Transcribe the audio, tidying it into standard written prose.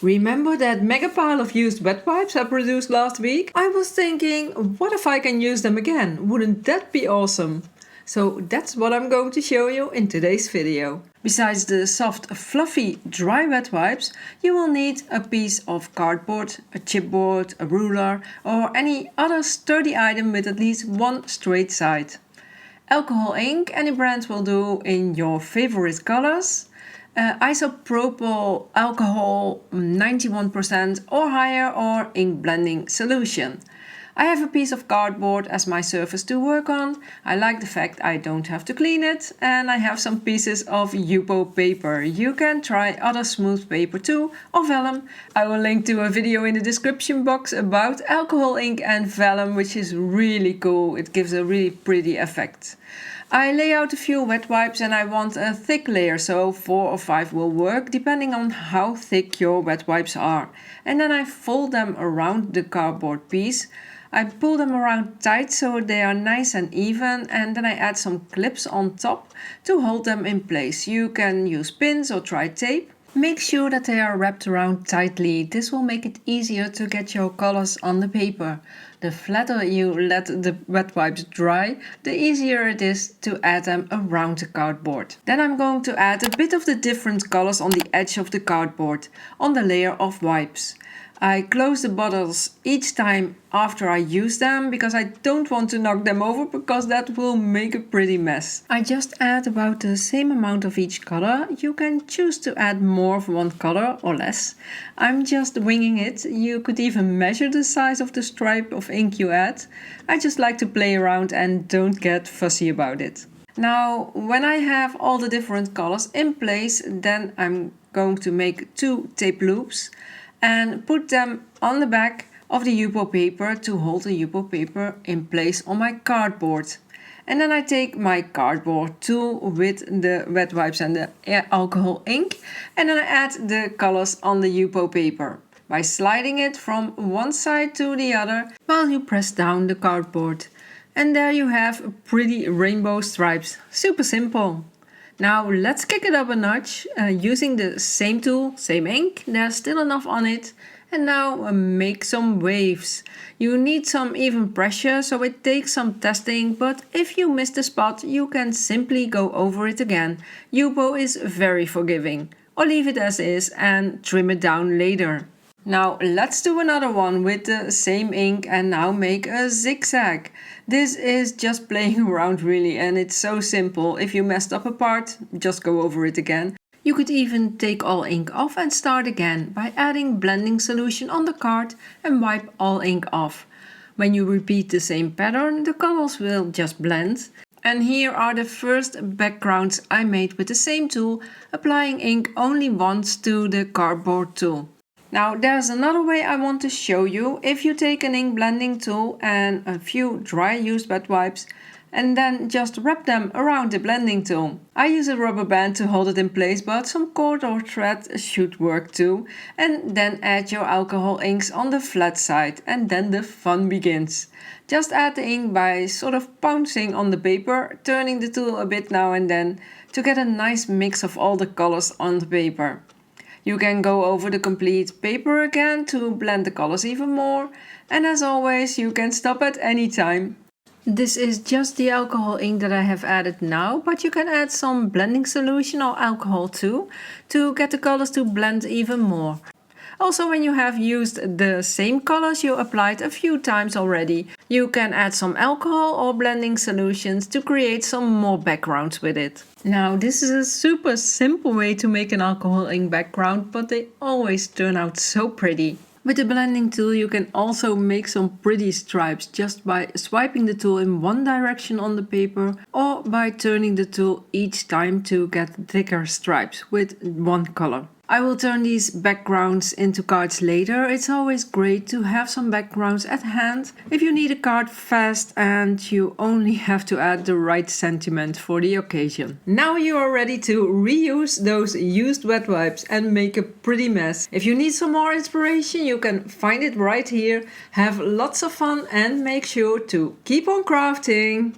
Remember that mega pile of used wet wipes I produced last week? I was thinking, what if I can use them again? Wouldn't that be awesome? So that's what I'm going to show you in today's video. Besides the soft, fluffy, dry wet wipes, you will need a piece of cardboard, a chipboard, a ruler, or any other sturdy item with at least one straight side. Alcohol ink, any brand will do, in your favorite colors. Isopropyl alcohol 91% or higher, or ink blending solution. I have a piece of cardboard as my surface to work on. I like the fact I don't have to clean it, and I have some pieces of Yupo paper. You can try other smooth paper too, or vellum. I will link to a video in the description box about alcohol ink and vellum, which is really cool. It gives a really pretty effect. I lay out a few wet wipes and I want a thick layer, so 4 or 5 will work depending on how thick your wet wipes are. And then I fold them around the cardboard piece. I pull them around tight so they are nice and even, and then I add some clips on top to hold them in place. You can use pins or try tape. Make sure that they are wrapped around tightly. This will make it easier to get your colors on the paper. The flatter you let the wet wipes dry, the easier it is to add them around the cardboard. Then I'm going to add a bit of the different colors on the edge of the cardboard, on the layer of wipes. I close the bottles each time after I use them because I don't want to knock them over, because that will make a pretty mess. I just add about the same amount of each color. You can choose to add more of one color or less. I'm just winging it. You could even measure the size of the stripe of ink you add. I just like to play around and don't get fussy about it. Now, when I have all the different colors in place, then I'm going to make 2 tape loops and put them on the back of the Yupo paper to hold the Yupo paper in place on my cardboard. And then I take my cardboard tool with the wet wipes and the alcohol ink, and then I add the colors on the Yupo paper by sliding it from one side to the other while you press down the cardboard. And there you have pretty rainbow stripes. Super simple. Now let's kick it up a notch using the same tool, same ink. There's still enough on it. And now make some waves. You need some even pressure, so it takes some testing, but if you miss the spot, you can simply go over it again. Yupo is very forgiving. Or leave it as is and trim it down later. Now let's do another one with the same ink and now make a zigzag. This is just playing around really, and it's so simple. If you messed up a part, just go over it again. You could even take all ink off and start again by adding blending solution on the card and wipe all ink off. When you repeat the same pattern, the colors will just blend. And here are the first backgrounds I made with the same tool, applying ink only once to the cardboard tool. Now there's another way I want to show you. If you take an ink blending tool and a few dry used wet wipes and then just wrap them around the blending tool. I use a rubber band to hold it in place, but some cord or thread should work too. And then add your alcohol inks on the flat side, and then the fun begins. Just add the ink by sort of pouncing on the paper, turning the tool a bit now and then to get a nice mix of all the colors on the paper. You can go over the complete paper again to blend the colors even more, and as always you can stop at any time. This is just the alcohol ink that I have added now, but you can add some blending solution or alcohol too, to get the colors to blend even more. Also, when you have used the same colors you applied a few times already, you can add some alcohol or blending solutions to create some more backgrounds with it. Now, this is a super simple way to make an alcohol ink background, but they always turn out so pretty. With the blending tool you can also make some pretty stripes just by swiping the tool in one direction on the paper, or by turning the tool each time to get thicker stripes with one color. I will turn these backgrounds into cards later. It's always great to have some backgrounds at hand if you need a card fast and you only have to add the right sentiment for the occasion. Now you are ready to reuse those used wet wipes and make a pretty mess. If you need some more inspiration, you can find it right here. Have lots of fun and make sure to keep on crafting!